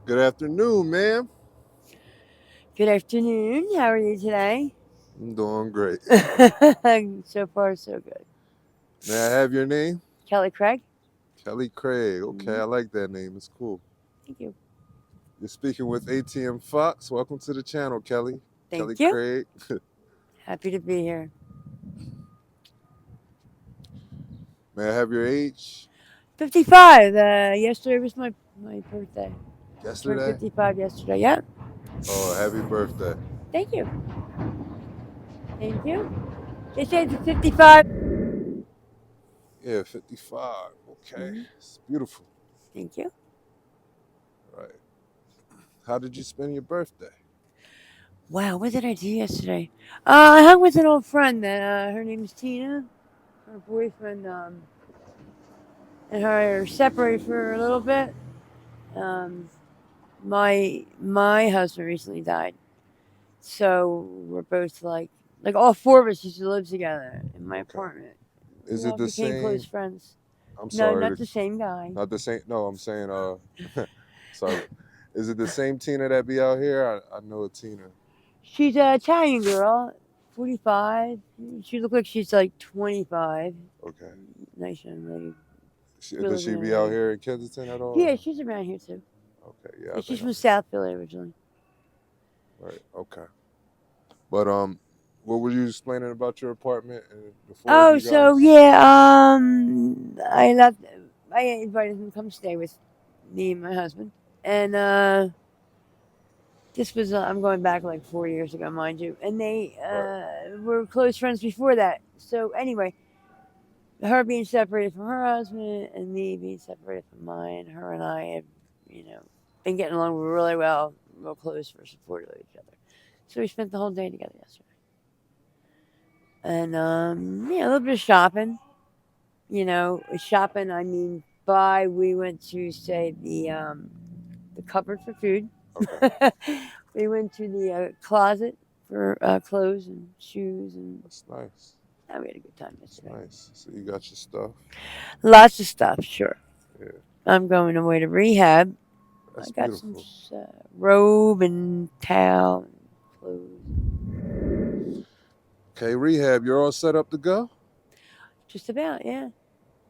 Good afternoon, ma'am. Good afternoon. How are you today? I'm doing great. So far, so good. May I have your name? Kelly Craig. Kelly Craig. Okay, hmm I like that name. It's cool. Thank you. You're speaking with ATM Fox. Welcome to the channel, Kelly. Kelly Thank you. Craig. Happy to be here. May I have your age? 55. Yesterday was my birthday. Turned Yesterday? 55 yesterday. Yeah. Oh, happy birthday. Thank you. Thank you. They say it's 55. Yeah, 55. Okay. hmm It's beautiful. Thank you. Right. How did you spend your birthday? Wow, what did I do yesterday? I hung with an old friend. That her name is Tina. Her boyfriend and her are separated for a little bit. Um, my husband recently died, so we're both like all four of us used to live together in my Okay. apartment. Is We it all the became close same? friends. I'm No, sorry. not the same guy. Not the same. No, I'm saying, sorry. Is it the same Tina that be out here? I know a Tina. She's an Italian girl, 45. She looked like she's like 25. Okay. Nice young lady. Does Really, she really be out nice. here in Kensington at all? Or Yeah, no? she's around here too. Okay, yeah, Yeah, I she's think from South Philly originally. right. Okay, but what were you explaining about your apartment and the four of Oh, you so guys? yeah, I left. I invited him to come stay with me and my husband, and this was I'm going back like 4 years ago, mind you, and they Right. were close friends before that. So anyway, her being separated from her husband and me being separated from mine, her and I had, you know, been getting along really well, real close, we're supportive of each other. So we spent the whole day together yesterday, and yeah, a little bit of shopping. Shopping. I mean, buy. We went to say the cupboard for food. Okay. We went to the closet for clothes and shoes, and That's nice. we had a good time That's yesterday. nice. So you got your stuff. Lots of stuff, sure. Yeah, I'm going away to rehab. I that's got some beautiful. robe and towel and clothes. Okay, rehab. You're all set up to go. Just about, yeah.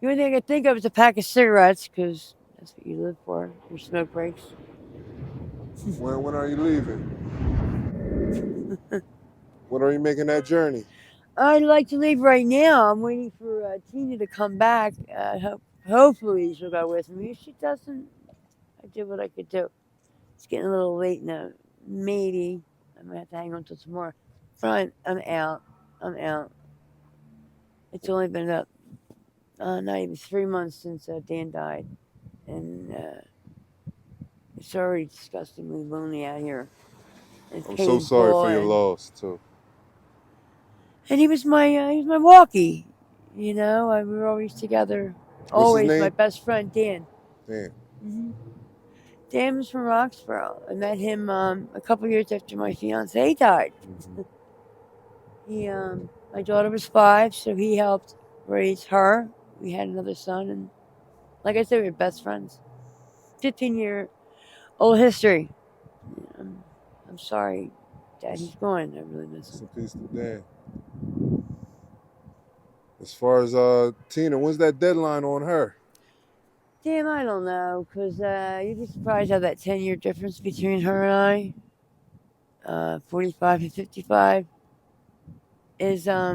The only thing I could think of is a pack of cigarettes, because that's what you live for, your smoke breaks. When are you leaving? When are you making that journey? I'd like to leave right now. I'm waiting for Tina to come back. Hopefully she'll go with me. If she doesn't, I did what I could do. It's getting a little late now. Maybe I might have to hang on till tomorrow. But I'm out. I'm out. It's only been about not even 3 months since Dan died, and it's already disgustingly lonely out here and I'm so sorry painful. for your And loss too. he was my walkie. We were always together. What's his Always my name? best friend Dan. Dan. hmm Dan was from Roxborough. I met him a couple years after my fiance died. Hmm. My daughter was 5, so he helped raise her. We had another son, and like I said, we were best friends. 15-year old history. I'm sorry, Dad. Rest He's gone. I really miss rest him. in peace to Dan. As far as Tina, when's that deadline on her? Damn, I don't know, cause you'd be surprised how that 10-year difference between her and I, 45 and 55, is I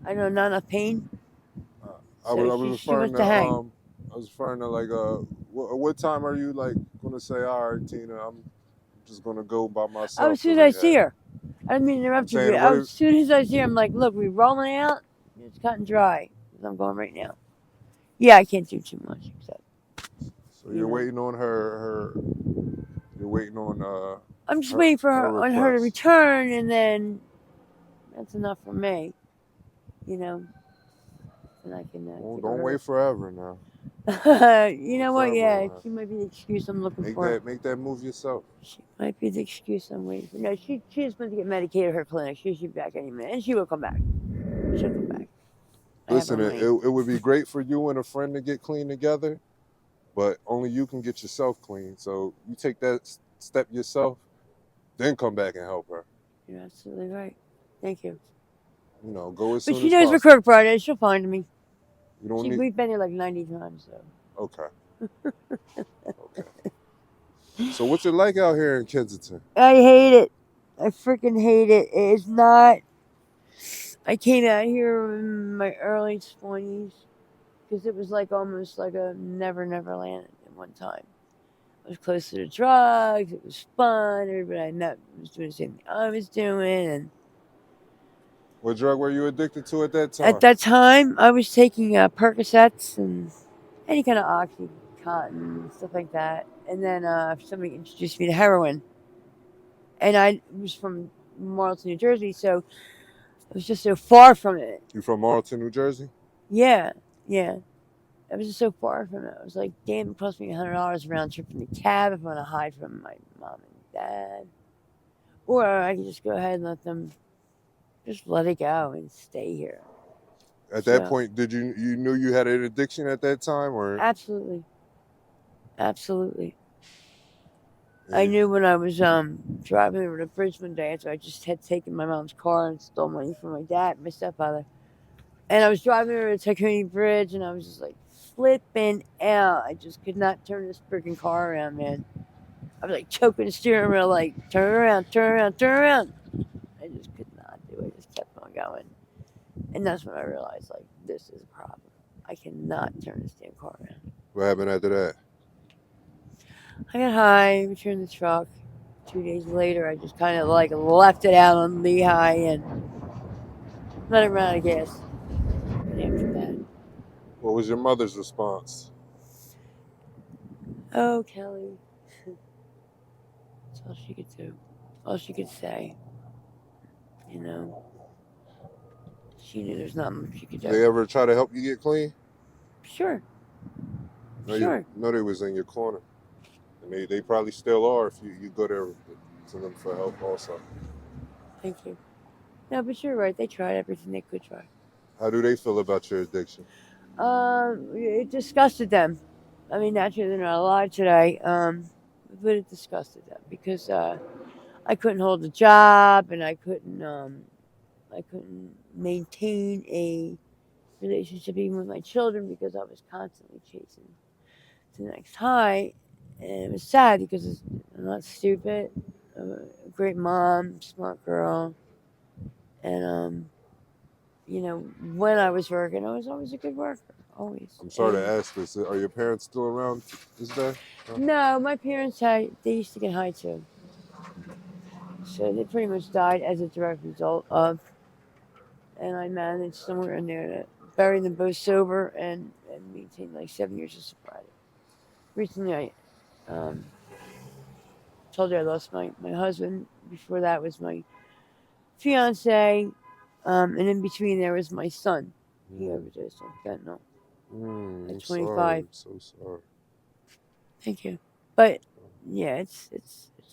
don't know, not enough pain. So I was she referring wants to to hang. like what time are you like gonna say, all right, Tina, I'm just gonna go by Oh, myself as to soon as I see rehab. her, I didn't mean to I'm interrupt you. saying As soon as I see her, I'm like, look, we rolling out. It's cut and dry. 'Cause I'm going right now. Yeah, I can't do too much except so you you're know. waiting on her you're waiting on I'm just her waiting for her her on her to request. return, and then that's enough for me. You know, and I can Well, give her don't her. wait forever now. You Wait know what? forever Yeah, on her. she might be the excuse I'm looking Make for. that move yourself. She might be the excuse I'm waiting for. No, she just went to get medicated at her clinic. She should be back any minute, and she will come back. She'll come back. I have her Listen, on lane. it would be great for you and a friend to get clean together. but only you can get yourself clean. So you take that step yourself, then come back and help her. You're absolutely right. Thank you. You know, go as But soon she as knows where possible. Kirkbride is. She'll find me. You don't need. We've been here like 90 times, so. Okay. Okay. So what's it like out here in Kensington? I hate it. I freaking hate it. It's not. I came out here in my early 20s because it was like almost like a never land at one time. I was close to the drugs. It was fun. Everybody I met was doing the same thing I was doing. And What drug were you addicted to at that at time? that time, I was taking Percocets and any kind of Oxycontin and stuff like that. And then somebody introduced me to heroin. And I was from Marlton, New Jersey, so I was just so far from it. You from Marlton, New Jersey? Yeah, yeah. I was just so far from it. I was like, damn, it cost me $100 round trip in the cab if I want to hide from my mom and dad. Or I could just go ahead and just let it go and stay here. At that point, did you knew you had an addiction at that time, or? Absolutely. Absolutely. Yeah. I knew when I was driving over the bridge one day after I just had taken my mom's car and stole money from my dad, my stepfather. And I was driving over the Tacony Bridge and I was just like flipping out. I just could not turn this freaking car around, man. I was like choking the steering wheel, like, turn around, turn around, turn around. I just could not do it. I just kept on going. And that's when I realized, like, this is a problem. I cannot turn this damn car around. What happened after that? I got high, returned the truck. 2 days later, I just kind of like left it out on Lehigh and let it run out of gas. And after that, What was your mother's response? oh, Kelly. That's all she could do. All she could say. You know, she knew there's not much she could do. Did they ever try to help you get clean? Sure. No, Sure. You know they was in your corner. And they probably still are if you go there to them for help also. Thank you. No, but you're right. They tried everything they could try. How do they feel about your addiction? It disgusted them. I mean, naturally they're not alive today. But it disgusted them because I couldn't hold a job and I couldn't maintain a relationship even with my children because I was constantly chasing to the next high. And it was sad because I'm not stupid. I'm a great mom, smart girl. And, you know, when I was working, I was always a good worker. Always. I'm sorry to ask this. Are your parents still around this day? No, my parents they used to get high too. So they pretty much died as a direct result of. And I managed somewhere in there to bury them both sober and maintain like 7 years of sobriety. Recently, I told you I lost my husband. Before that was my fiance. And in between there was my son. He overdosed on fentanyl at 25. Sorry. I'm so sorry. Thank you. But yeah, it's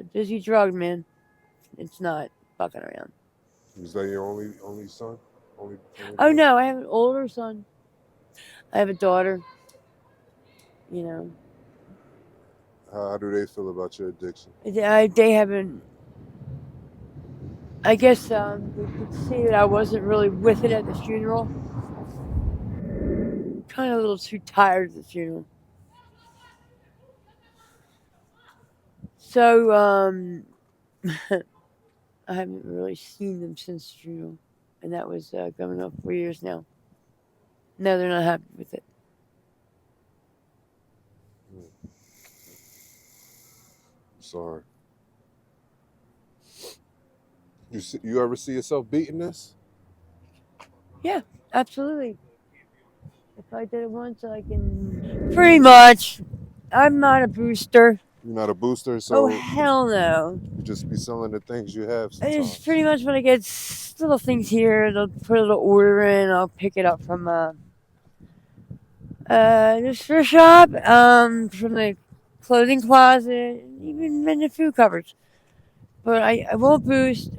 a busy drug, man. It's not fucking around. Was that your only son? Only Oh no, I have an older son. I have a daughter. You know. How do they feel about your addiction? They haven't. I guess they could see that I wasn't really with it at the funeral. Kind of a little too tired at the funeral. So I haven't really seen them since the funeral, and that was coming up 4 years now. No, they're not happy with it. Sorry. You ever see yourself beating this? Yeah, absolutely. If I did it once, I can. Pretty much. I'm not a booster. You're not a booster, so Oh hell no! you just be selling the things you have. It's pretty much when I get little things here, they'll put a little order in. I'll pick it up from this thrift shop, from the clothing closet, even in the food cupboards. But I won't boost.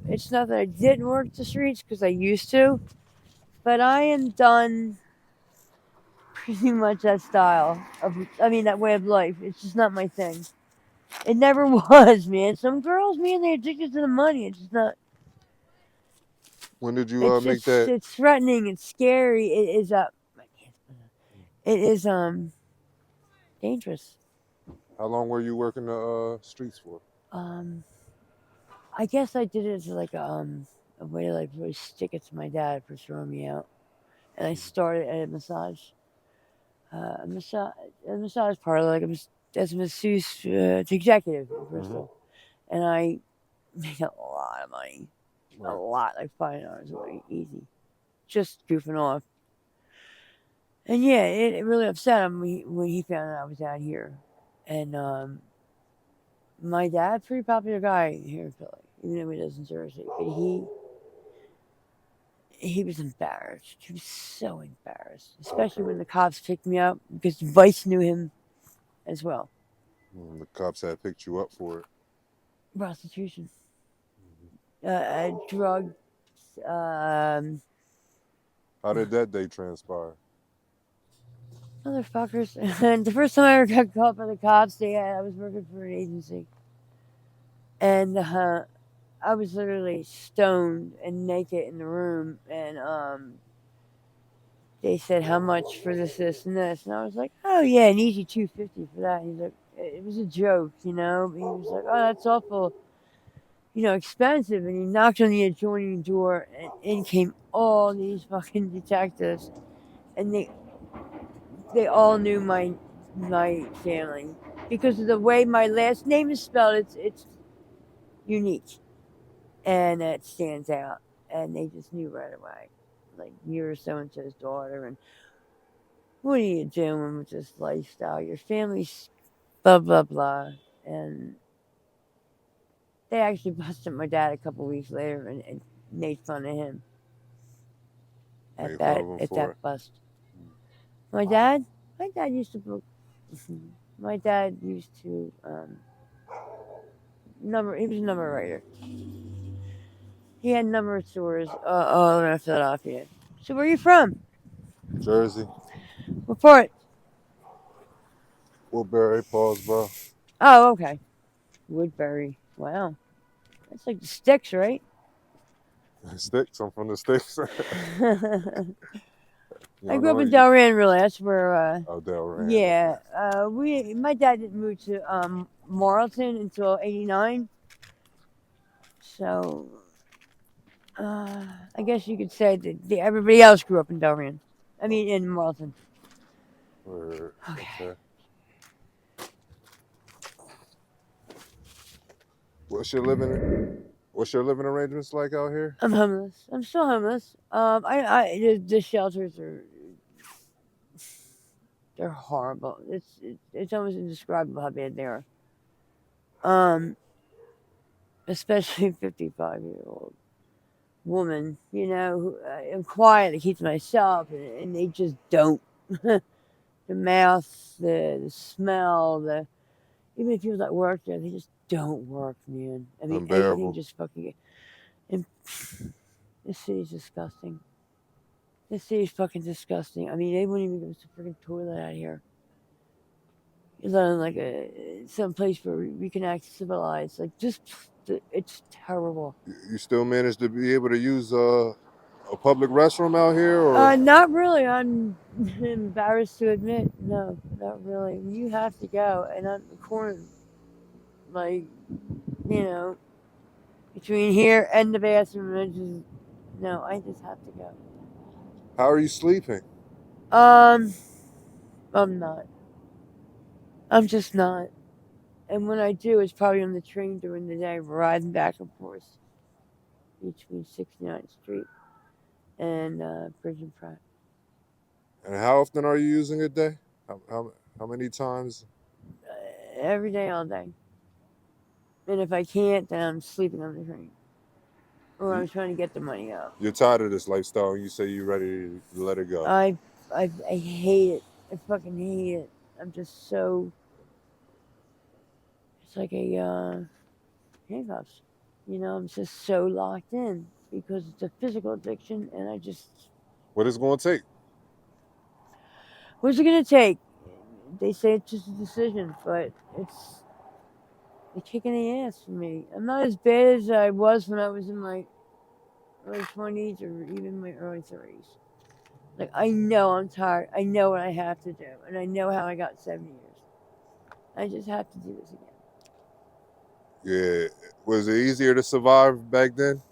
It's not that I didn't work the streets because I used to, but I am done pretty much that style that way of life. It's just not my thing. It never was, man. Some girls, man, they're addicted to the money. It's just not. When did you make that? It's threatening. It's scary. It is dangerous. How long were you working the streets for? Um, I guess I did it as like a way to like really stick it to my dad for throwing me out. And I started at a massage parlor, like as a masseuse executive in Bristol, and I made a lot of money, a Right. lot, like $5 a week, easy, just goofing off. And yeah, it really upset him when he found out I was out here, and my dad, pretty popular guy here in Philly, even though he lives in Jersey, but he was embarrassed. He was so embarrassed, especially when the cops picked me up because Vice knew him as well. The cops had picked you up for it. Prostitution, drugs. Um, How did that day transpire? Motherfuckers. And the first time I ever got caught by the cops, I was working for an agency. And I was literally stoned and naked in the room. And they said, how much for this, and this? And I was like, oh, yeah, an easy $250 for that. And he's like, it was a joke, you know? He was like, oh, that's awful, expensive. And he knocked on the adjoining door, and in came all these fucking detectives. And they all knew my family because of the way my last name is spelled. It's unique and it stands out, and they just knew right away, like, you're so and so's daughter, and what are you doing with this lifestyle? Your family's blah blah blah, and they actually busted my dad a couple weeks later and made fun of him Made fun of him at for it. that bust. My dad, my dad used to My dad used to he was a number writer. He had a number of stores all around Philadelphia. So where are you from? Jersey. What part? Woodbury, Paulsboro. Oh, okay. Woodbury. Wow. That's like the sticks, right? Sticks. I'm from the sticks. You I don't grew up know in it? Delran, really. That's where Oh, Delran. yeah. Okay. My dad didn't move to Marlton until '89. So I guess you could say that everybody else grew up in Delran. I mean, in Marlton. Okay. Okay. What's your living? What's your living arrangements like out here? I'm homeless. I'm still homeless. The shelters they're horrible. It's almost indescribable how bad they are. Um, Especially 55-year-old woman, who I'm quiet. I keep to myself, and they just don't. The mouth, the smell, even the people that work there, they just don't work, man. I mean, everything Unbearable. just fucking. And this city's disgusting. This city's fucking disgusting. I mean, they wouldn't even give us a freaking toilet out here. Let alone like some place where we can act civilized. Like, just it's terrible. You still manage to be able to use a public restroom out here, or Not really. I'm embarrassed to admit. No, not really. You have to go, and I'm cornered, like, you know, between here and the bathroom. No, I just have to go. how are you sleeping? Um, I'm not. I'm just not. And when I do, it's probably on the train during the day, riding back and forth between 69th Street and Bridge and Pratt. And how often are you using a day? How many times? Every day, all day. And if I can't, then I'm sleeping on the train. Or You, I'm trying to get the money out. you're tired of this lifestyle, and you say you're ready to let it go. I hate it. I fucking hate it. I'm just so. It's like handcuffs. I'm just so locked in because it's a physical addiction, and I just. What it's going to take? What's it gonna take? They say it's just a decision, but it's a kick in the ass for me. I'm not as bad as I was when I was in my early 20s or even my early 30s. Like, I know I'm tired. I know what I have to do. And I know how I got 70 years. I just have to do this again. Yeah. Was it easier to survive back then?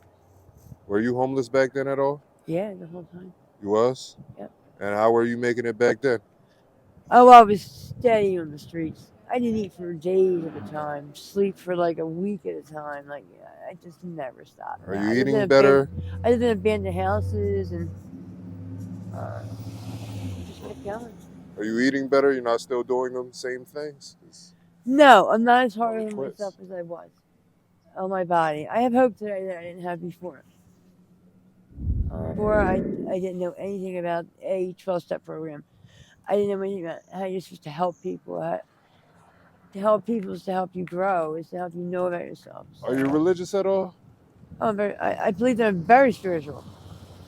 Were you homeless back then at all? Yeah, the whole time. You was? Yep. And how were you making it back then? Oh, I was steady on the streets. I didn't eat for days at a time, sleep for like a week at a time. Like, I just never stopped. Are you I lived in eating better? I lived in abandoned houses and just kept going. Are you eating better? You're not still doing them same things? 'Cause No, I'm not as hard nobody on myself quits. as I was on my body. I have hope today that I didn't have before. Before, I didn't know anything about a 12-step program. I didn't know anything about how you're supposed to help people. To help people is to help you grow, is to help you know about yourself. Are you religious at all? I believe that I'm very spiritual.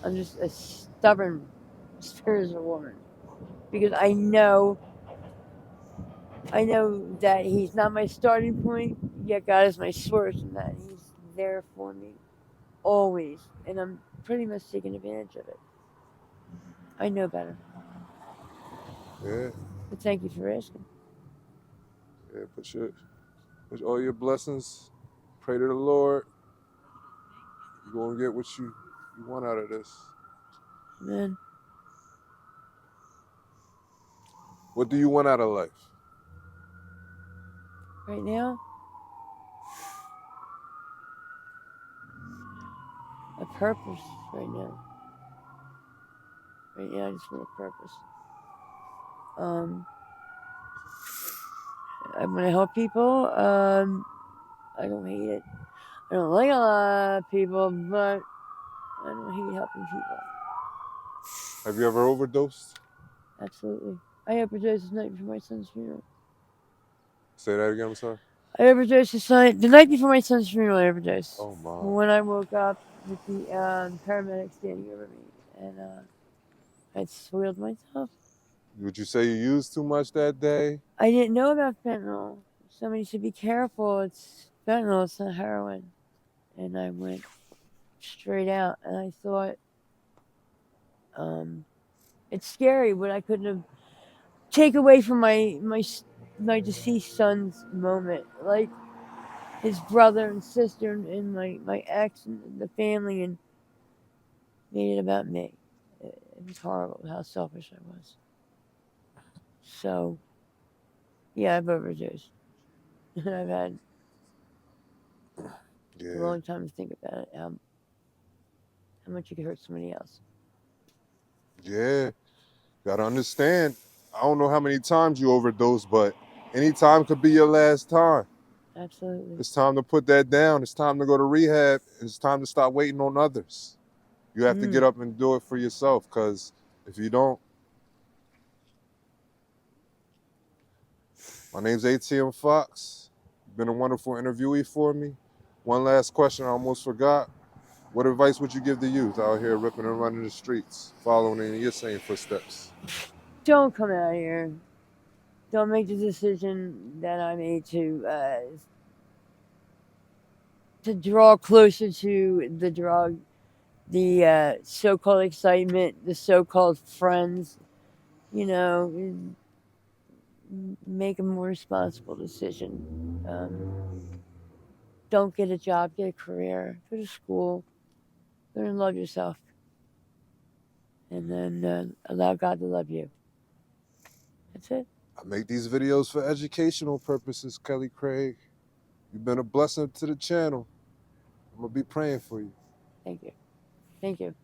I'm just a stubborn spiritual woman because I know that He's not my starting point, yet God is my source, and that He's there for me always, and I'm pretty much taking advantage of it. I know better, Yeah. but thank you for asking. Yeah. Put all your blessings. Pray to the Lord. You're gonna get what you want out of this. Man, What do you want out of life? right now, a purpose. Right now, I just want a purpose. Um, I want to help people. I don't hate it. I don't like a lot of people, but I don't hate helping people. Have you ever overdosed? Absolutely. I overdosed the night before my son's funeral. Say that again, I'm sorry. I overdosed the night before my son's funeral. I overdosed. Oh my. When I woke up with the paramedic standing over me, and I'd swilled myself. Would you say you used too much that day? I didn't know about fentanyl. Somebody said, "Be careful. It's fentanyl. It's not heroin." And I went straight out, and I thought, it's scary, but I couldn't have take away from my deceased son's moment, like his brother and sister and my ex and the family, and made it about me. It was horrible how selfish I was. So yeah, I've overdosed. I've had a Yeah. long time to think about it. How much you could hurt somebody else. Yeah. Gotta understand. I don't know how many times you overdosed, but any time could be your last time. Absolutely. It's time to put that down. It's time to go to rehab. It's time to stop waiting on others. You have to get up and do it for yourself, because if you don't. My name's ATM Fox. You've been a wonderful interviewee for me. One last question I almost forgot. What advice would you give the youth out here ripping and running the streets, following in your same footsteps? Don't come out here. Don't make the decision that I made to draw closer to the drug, the so-called excitement, the so-called friends. You know, make a more responsible decision. Don't get a job, get a career, go to school, learn to love yourself, and then allow God to love you. That's it. I make these videos for educational purposes, Kelly Craig. You've been a blessing to the channel. I'm going to be praying for you. Thank you. Thank you.